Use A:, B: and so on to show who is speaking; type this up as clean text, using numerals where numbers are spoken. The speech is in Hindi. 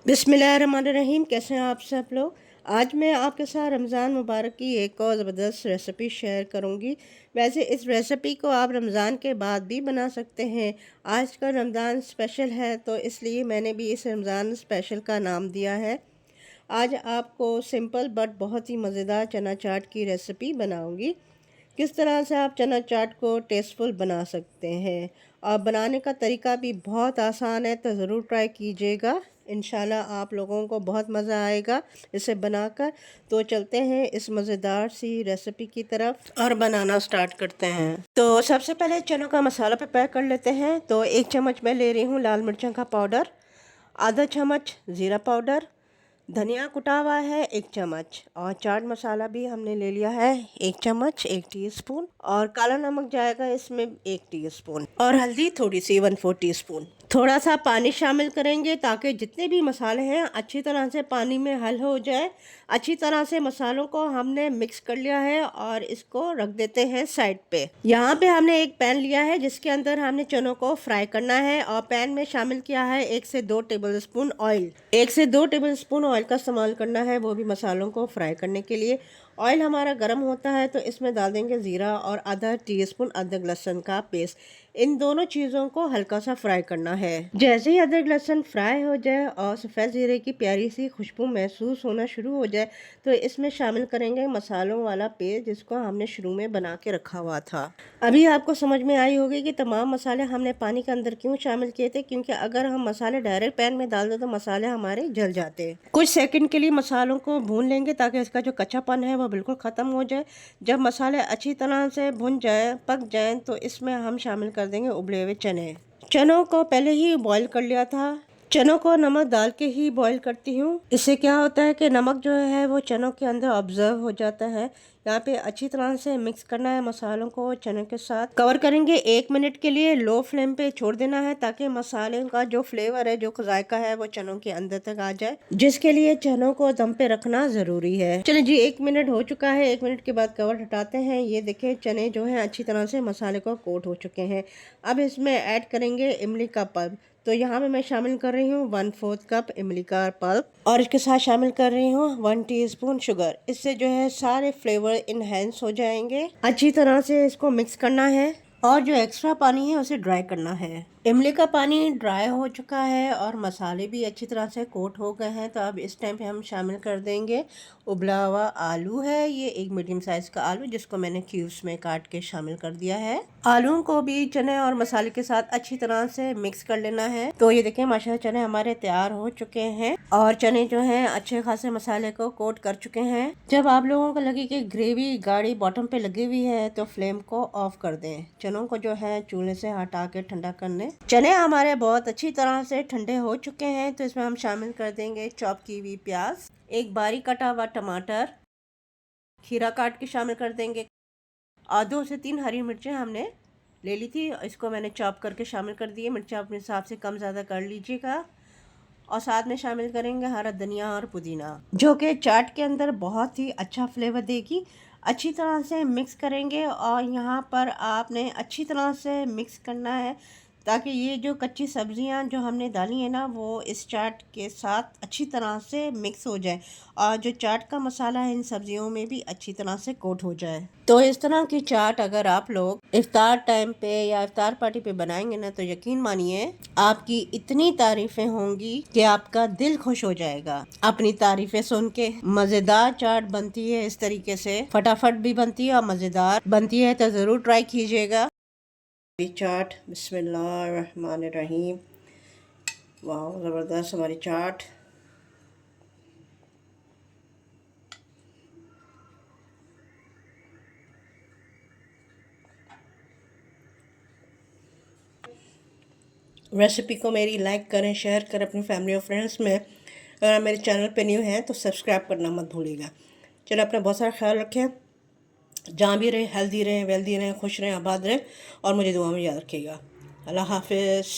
A: बिस्मिल्लाहिर्रहमानिर्रहीम। कैसे हैं आप सब लोग। आज मैं आपके साथ रमज़ान मुबारक की एक और ज़बरदस्त रेसिपी शेयर करूंगी। वैसे इस रेसिपी को आप रमज़ान के बाद भी बना सकते हैं। आज का रमज़ान स्पेशल है तो इसलिए मैंने भी इस रमज़ान स्पेशल का नाम दिया है। आज आपको सिंपल बट बहुत ही मज़ेदार चना चाट की रेसिपी बनाऊंगी। किस तरह से आप चना चाट को टेस्टफुल बना सकते हैं और बनाने का तरीका भी बहुत आसान है, तो ज़रूर ट्राई कीजिएगा। इंशाल्लाह आप लोगों को बहुत मज़ा आएगा इसे बनाकर। तो चलते हैं इस मज़ेदार सी रेसिपी की तरफ और बनाना स्टार्ट करते हैं। तो सबसे पहले चनों का मसाला प्रिपेयर कर लेते हैं। तो 1 चम्मच मैं ले रही हूँ लाल मिर्चों का पाउडर, आधा चम्मच ज़ीरा पाउडर, धनिया कुटा हुआ है 1 चम्मच, और चाट मसाला भी हमने ले लिया है 1 चम्मच 1 टीस्पून, और काला नमक जाएगा इसमें 1 टीस्पून, और हल्दी थोड़ी सी 1/4 टीस्पून। थोड़ा सा पानी शामिल करेंगे ताकि जितने भी मसाले हैं अच्छी तरह से पानी में हल हो जाए। अच्छी तरह से मसालों को हमने मिक्स कर लिया है और इसको रख देते हैं साइड पे। यहाँ पे हमने एक पैन लिया है जिसके अंदर हमने चनों को फ्राई करना है, और पैन में शामिल किया है 1 से 2 टेबलस्पून ऑयल। 1 से 2 टेबलस्पून ऑयल का इस्तेमाल करना है, वो भी मसालों को फ्राई करने के लिए। ऑयल हमारा गर्म होता है तो इसमें डाल देंगे ज़ीरा और आधा टीस्पून अदरक लहसुन का पेस्ट। इन दोनों चीज़ों को हल्का सा फ्राई करना है। जैसे ही अदरक लहसुन फ्राई हो जाए और सफ़ेद ज़ीरे की प्यारी सी खुशबू महसूस होना शुरू हो जाए तो इसमें शामिल करेंगे मसालों वाला पेस्ट जिसको हमने शुरू में बना के रखा हुआ था। अभी आपको समझ में आई होगी कि तमाम मसाले हमने पानी के अंदर क्यों शामिल किए थे, क्योंकि अगर हम मसाले डायरेक्ट पैन में डाल दें तो मसाले हमारे जल जाते हैं। कुछ सेकंड के लिए मसालों को भून लेंगे ताकि इसका जो कच्चापन है वो बिल्कुल ख़त्म हो जाए। जब मसाले अच्छी तरह से भुन जाए, पक जाएं, तो इसमें हम शामिल कर देंगे उबले हुए चने। चनों को पहले ही बॉईल कर लिया था। चनों को नमक डाल के ही बॉईल करती हूँ। इससे क्या होता है कि नमक जो है वो चनों के अंदर ऑब्जर्व हो जाता है। यहाँ पे अच्छी तरह से मिक्स करना है मसालों को चनों के साथ। कवर करेंगे 1 मिनट के लिए, लो फ्लेम पे छोड़ देना है ताकि मसाले का जो फ्लेवर है, जो जायका है, वो चनों के अंदर तक आ जाए, जिसके लिए चनों को दम पे रखना ज़रूरी है। चलिए जी, 1 मिनट हो चुका है। 1 मिनट के बाद कवर हटाते हैं। ये देखें चने जो है अच्छी तरह से मसाले को कोट हो चुके हैं। अब इसमें ऐड करेंगे इमली का पल्प। तो यहाँ पे मैं शामिल कर रही हूँ 1/4 कप इमली का पल्प, और इसके साथ शामिल कर रही हूँ 1 टीस्पून शुगर। इससे जो है सारे फ्लेवर इनहेंस हो जाएंगे। अच्छी तरह से इसको मिक्स करना है और जो एक्स्ट्रा पानी है उसे ड्राई करना है। इमली का पानी ड्राई हो चुका है और मसाले भी अच्छी तरह से कोट हो गए हैं। तो अब इस टाइम पे हम शामिल कर देंगे उबला हुआ आलू है। ये एक मीडियम साइज का आलू जिसको मैंने क्यूब्स में काट के शामिल कर दिया है। आलू को भी चने और मसाले के साथ अच्छी तरह से मिक्स कर लेना है। तो ये देखें माशाल्लाह चने हमारे तैयार हो चुके हैं और चने जो हैं अच्छे खासे मसाले को कोट कर चुके हैं। जब आप लोगों को लगे कि ग्रेवी गाढ़ी बॉटम पे लगी हुई है तो फ्लेम को ऑफ कर दें। चनों को जो है चूल्हे से हटा के ठंडा करने। चने हमारे बहुत अच्छी तरह से ठंडे हो चुके हैं। तो इसमें हम शामिल कर देंगे चॉप की हुई प्याज, एक बारीक कटा हुआ टमाटर, खीरा काट के शामिल कर देंगे, और 2 से 3 हरी मिर्चें हमने ले ली थी, इसको मैंने चॉप करके शामिल कर दिए। मिर्चा अपने हिसाब से कम ज़्यादा कर लीजिएगा। और साथ में शामिल करेंगे हरा धनिया और पुदीना, जो कि चाट के अंदर बहुत ही अच्छा फ्लेवर देगी। अच्छी तरह से मिक्स करेंगे और यहाँ पर आपने अच्छी तरह से मिक्स करना है ताकि ये जो कच्ची सब्जियां जो हमने डाली है ना, वो इस चाट के साथ अच्छी तरह से मिक्स हो जाए और जो चाट का मसाला है इन सब्जियों में भी अच्छी तरह से कोट हो जाए। तो इस तरह की चाट अगर आप लोग इफ्तार टाइम पे या इफ्तार पार्टी पे बनाएंगे ना, तो यकीन मानिए आपकी इतनी तारीफें होंगी कि आपका दिल खुश हो जाएगा अपनी तारीफें सुन के। मज़ेदार चाट बनती है इस तरीके से, फटाफट भी बनती है और मज़ेदार बनती है। तो ज़रूर ट्राई कीजिएगा चाट। बिस्मिल्लाहिर्रहमानिर्रहीम। वाह, ज़बरदस्त हमारी चाट। रेसिपी को मेरी लाइक करें, शेयर करें अपनी फैमिली और फ्रेंड्स में। अगर आप मेरे चैनल पे न्यू हैं तो सब्सक्राइब करना मत भूलिएगा। चलो, अपना बहुत सारा ख्याल रखें। जहाँ भी रहें हेल्दी रहें, वेल्दी रहें, खुश रहें, आबाद रहें, और मुझे दुआ में याद रखिएगा। अल्लाह हाफिज़।